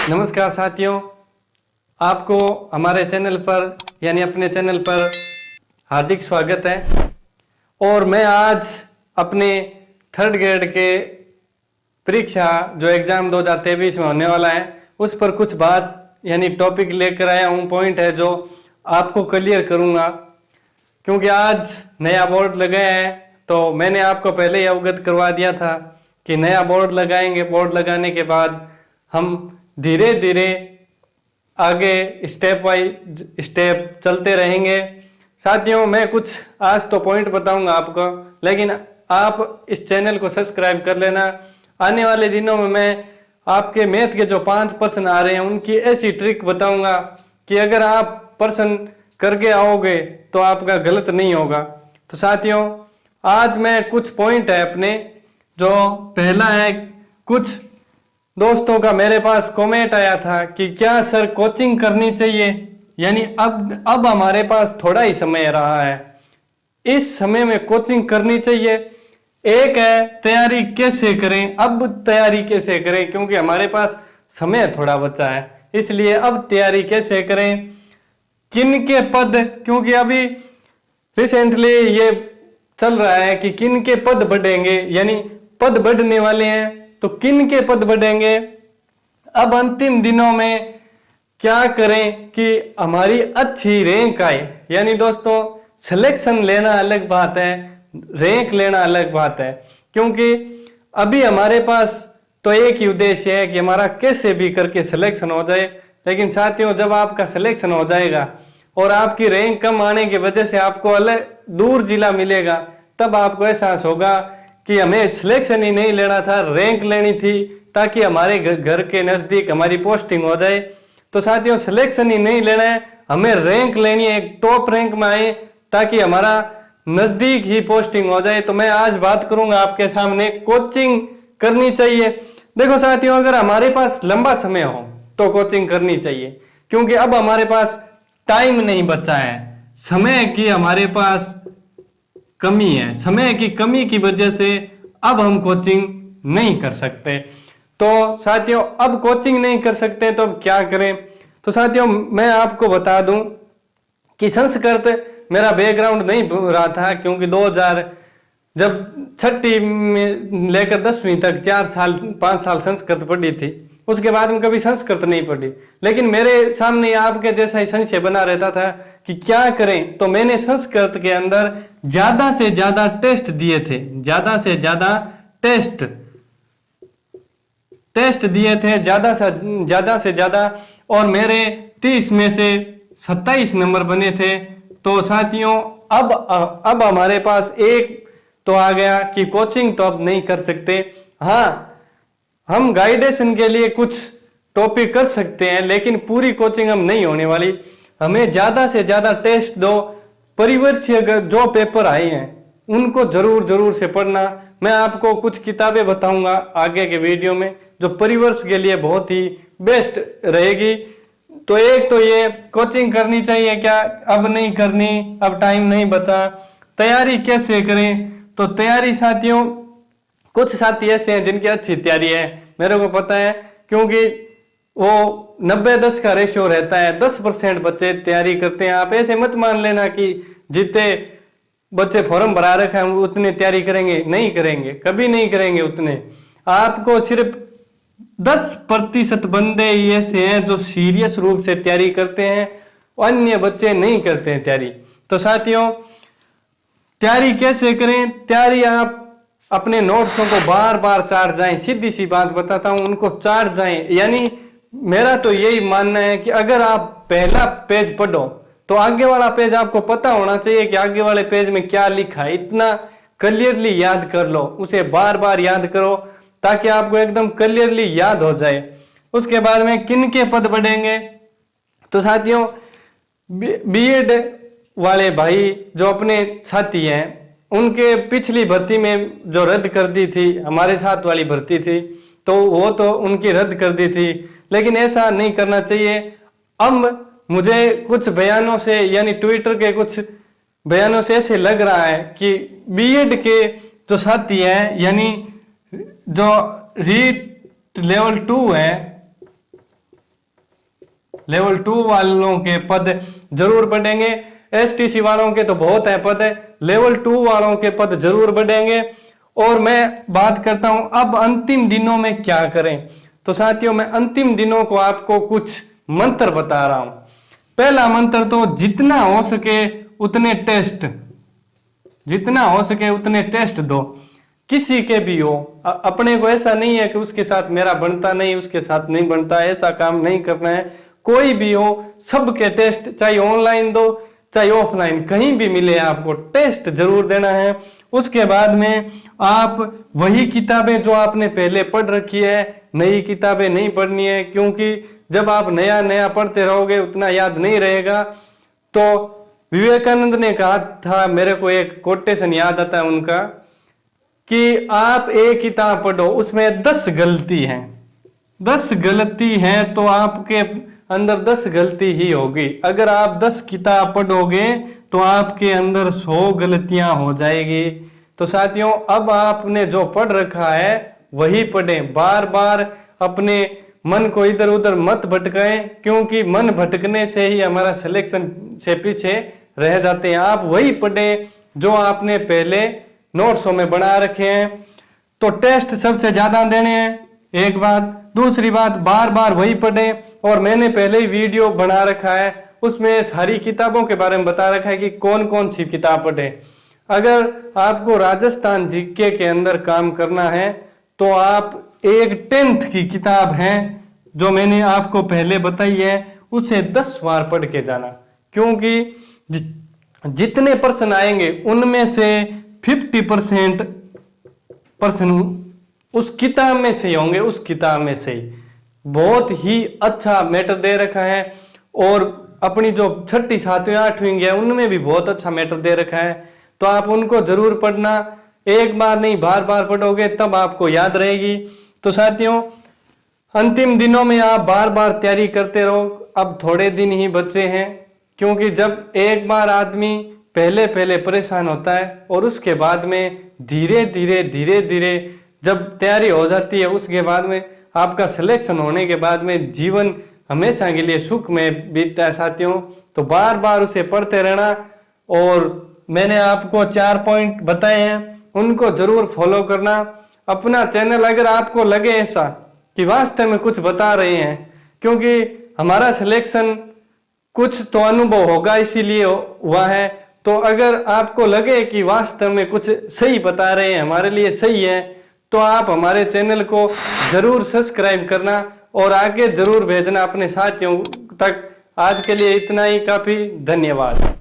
नमस्कार साथियों, आपको हमारे चैनल पर यानी अपने चैनल पर हार्दिक स्वागत है। और मैं आज अपने थर्ड ग्रेड के परीक्षा जो एग्ज़ाम 2023 में होने वाला है उस पर कुछ बात यानी टॉपिक लेकर आया हूँ। पॉइंट है जो आपको क्लियर करूँगा, क्योंकि आज नया बोर्ड लगाया है। तो मैंने आपको पहले ही अवगत करवा दिया था कि नया बोर्ड लगाएंगे, बोर्ड लगाने के बाद हम धीरे धीरे आगे स्टेप वाइज स्टेप चलते रहेंगे। साथियों, मैं कुछ आज तो पॉइंट बताऊंगा आपको, लेकिन आप इस चैनल को सब्सक्राइब कर लेना। आने वाले दिनों में मैं आपके मैथ के जो 5 प्रश्न आ रहे हैं उनकी ऐसी ट्रिक बताऊंगा कि अगर आप प्रश्न करके आओगे तो आपका गलत नहीं होगा। तो साथियों, आज मैं कुछ पॉइंट है अपने, जो पहला है, कुछ दोस्तों का मेरे पास कमेंट आया था कि क्या सर कोचिंग करनी चाहिए, यानी अब हमारे पास थोड़ा ही समय रहा है, इस समय में कोचिंग करनी चाहिए। एक है तैयारी कैसे करें, अब तैयारी कैसे करें, क्योंकि हमारे पास समय थोड़ा बचा है, इसलिए अब तैयारी कैसे करें। किन के पद, क्योंकि अभी रिसेंटली ये चल रहा है कि किन के पद बढ़ेंगे, यानी पद बढ़ने वाले हैं, तो किन के पद बढ़ेंगे। अब अंतिम दिनों में क्या करें कि हमारी अच्छी रैंक आए। यानी दोस्तों, सिलेक्शन लेना अलग बात है, रैंक लेना अलग बात है, क्योंकि अभी हमारे पास तो एक ही उद्देश्य है कि हमारा कैसे भी करके सिलेक्शन हो जाए। लेकिन साथियों, जब आपका सिलेक्शन हो जाएगा और आपकी रैंक कम आने की वजह से आपको अलग दूर जिला मिलेगा, तब आपको एहसास होगा कि हमें सिलेक्शन ही नहीं लेना था, रैंक लेनी थी ताकि हमारे घर के नज़दीक हमारी पोस्टिंग हो जाए। तो साथियों, सिलेक्शन ही नहीं लेना है, हमें रैंक लेनी है, एक टॉप रैंक में आए ताकि हमारा नज़दीक ही पोस्टिंग हो जाए। तो मैं आज बात करूंगा आपके सामने, कोचिंग करनी चाहिए। देखो साथियों, अगर हमारे पास लंबा समय हो तो कोचिंग करनी चाहिए, क्योंकि अब हमारे पास टाइम नहीं बचा है, समय की हमारे पास कमी है। समय की कमी की वजह से अब हम कोचिंग नहीं कर सकते। तो साथियों, अब कोचिंग नहीं कर सकते तो अब क्या करें। तो साथियों, मैं आपको बता दूं कि संस्कृत मेरा बैकग्राउंड नहीं रहा था, क्योंकि 2000 जब छठी में लेकर 10वीं तक 5 साल संस्कृत पढ़ी थी, उसके बाद में कभी संस्कृत नहीं पढ़ी। लेकिन मेरे सामने आपके जैसा ही संशय बना रहता था कि क्या करें, तो मैंने संस्कृत के अंदर ज्यादा से ज्यादा टेस्ट दिए थे, ज्यादा से ज्यादा टेस्ट दिए थे, ज्यादा से ज्यादा, और मेरे 30 में से 27 नंबर बने थे। तो साथियों, अब हमारे पास एक तो आ गया कि कोचिंग तो अब नहीं कर सकते। हाँ, हम गाइडेशन के लिए कुछ टॉपिक कर सकते हैं, लेकिन पूरी कोचिंग हम नहीं होने वाली। हमें ज्यादा से ज्यादा टेस्ट दो, परिवर्षीय जो पेपर आए हैं उनको जरूर से पढ़ना। मैं आपको कुछ किताबें बताऊंगा आगे के वीडियो में जो परिवर्ष के लिए बहुत ही बेस्ट रहेगी। तो एक तो ये कोचिंग करनी चाहिए क्या, अब नहीं करनी, अब टाइम नहीं बचा। तैयारी कैसे करें, तो तैयारी साथियों, कुछ साथी ऐसे हैं जिनकी अच्छी तैयारी है, मेरे को पता है, क्योंकि वो 90-10 का रेशियो रहता है, 10% बच्चे तैयारी करते हैं। आप ऐसे मत मान लेना कि जितने बच्चे फॉर्म भरा रखा है उतने तैयारी करेंगे, नहीं करेंगे, कभी नहीं करेंगे उतने। आपको सिर्फ 10% बंदे ऐसे हैं जो सीरियस रूप से तैयारी करते हैं, अन्य बच्चे नहीं करते हैं तैयारी। तो साथियों, तैयारी कैसे करें, तैयारी आप अपने नोट्सों को बार बार चाट जाएं, सीधी सी बात बताता हूं, उनको चाट जाएं। यानी मेरा तो यही मानना है कि अगर आप पहला पेज पढ़ो तो आगे वाला पेज आपको पता होना चाहिए कि आगे वाले पेज में क्या लिखा है, इतना क्लियरली याद कर लो, उसे बार बार याद करो ताकि आपको एकदम क्लियरली याद हो जाए। उसके बाद में किन के पद बढ़ेंगे, तो साथियों, बीएड वाले भाई जो अपने साथी हैं उनके पिछली भर्ती में जो रद्द कर दी थी, हमारे साथ वाली भर्ती थी, तो वो तो उनकी रद्द कर दी थी, लेकिन ऐसा नहीं करना चाहिए। अब मुझे कुछ बयानों से, यानी ट्विटर के कुछ बयानों से ऐसे लग रहा है कि बीएड के जो साथी हैं, यानी जो रीट लेवल 2 है, लेवल 2 वालों के पद जरूर बढ़ेंगे। एसटीसी वालों के तो बहुत है पद, लेवल 2 वालों के पद जरूर बढ़ेंगे। और मैं बात करता हूं अब अंतिम दिनों में क्या करें। तो साथियों, मैं अंतिम दिनों को आपको कुछ मंत्र बता रहा हूं। पहला मंत्र तो जितना हो सके उतने टेस्ट, जितना हो सके उतने टेस्ट दो, किसी के भी हो। अपने को ऐसा नहीं है कि उसके साथ मेरा बनता नहीं, उसके साथ नहीं बनता, ऐसा काम नहीं करना है। कोई भी हो, सबके टेस्ट, चाहे ऑनलाइन दो चाहे ऑफलाइन, कहीं भी मिले आपको टेस्ट जरूर देना है। उसके बाद में आप वही किताबें जो आपने पहले पढ़ रखी है, नई किताबें नहीं पढ़नी है, क्योंकि जब आप नया नया पढ़ते रहोगे उतना याद नहीं रहेगा। तो विवेकानंद ने कहा था, मेरे को एक कोटेशन याद आता है उनका, कि आप एक किताब पढ़ो उसमें 10 गलती हैं, 10 गलती हैं तो आपके अंदर 10 गलती ही होगी। अगर आप 10 किताब पढ़ोगे तो आपके अंदर 100 गलतियां हो जाएगी। तो साथियों, अब आपने जो पढ़ रखा है वही पढ़ें, बार बार अपने मन को इधर उधर मत भटकाएं, क्योंकि मन भटकने से ही हमारा सिलेक्शन से पीछे रह जाते हैं। आप वही पढ़ें जो आपने पहले नोट्सों में बना रखे हैं। तो टेस्ट सबसे ज्यादा देने हैं, एक बात। दूसरी बात, बार बार वही पढ़ें। और मैंने पहले ही वीडियो बना रखा है, उसमें सारी किताबों के बारे में बता रखा है कि कौन कौन सी किताब पढ़ें। अगर आपको राजस्थान जीके के अंदर काम करना है तो आप एक 10th की किताब है जो मैंने आपको पहले बताई है, उसे 10 बार पढ़ के जाना, क्योंकि जितने प्रश्न आएंगे उनमें से 50% प्रश्न उस किताब में से होंगे, उस किताब में से ही। बहुत ही अच्छा मैटर दे रखा है। और अपनी जो 6ठी 7वीं 8वीं है उनमें भी बहुत अच्छा मैटर दे रखा है, तो आप उनको जरूर पढ़ना। एक बार नहीं, बार बार पढ़ोगे तब आपको याद रहेगी। तो साथियों, अंतिम दिनों में आप बार बार तैयारी करते रहो। अब थोड़े दिन ही बचे हैं, क्योंकि जब एक बार आदमी पहले पहले परेशान होता है और उसके बाद में धीरे धीरे जब तैयारी हो जाती है, उसके बाद में आपका सिलेक्शन होने के बाद में जीवन हमेशा के लिए सुख में बीतता है साथियों। तो बार बार उसे पढ़ते रहना। और मैंने आपको 4 पॉइंट बताए हैं, उनको जरूर फॉलो करना। अपना चैनल अगर आपको लगे ऐसा कि वास्तव में कुछ बता रहे हैं, क्योंकि हमारा सिलेक्शन कुछ तो अनुभव होगा इसीलिए हुआ है, तो अगर आपको लगे कि वास्तव में कुछ सही बता रहे हैं, हमारे लिए सही है, तो आप हमारे चैनल को जरूर सब्सक्राइब करना और आगे जरूर भेजना अपने साथियों तक। आज के लिए इतना ही काफी, धन्यवाद।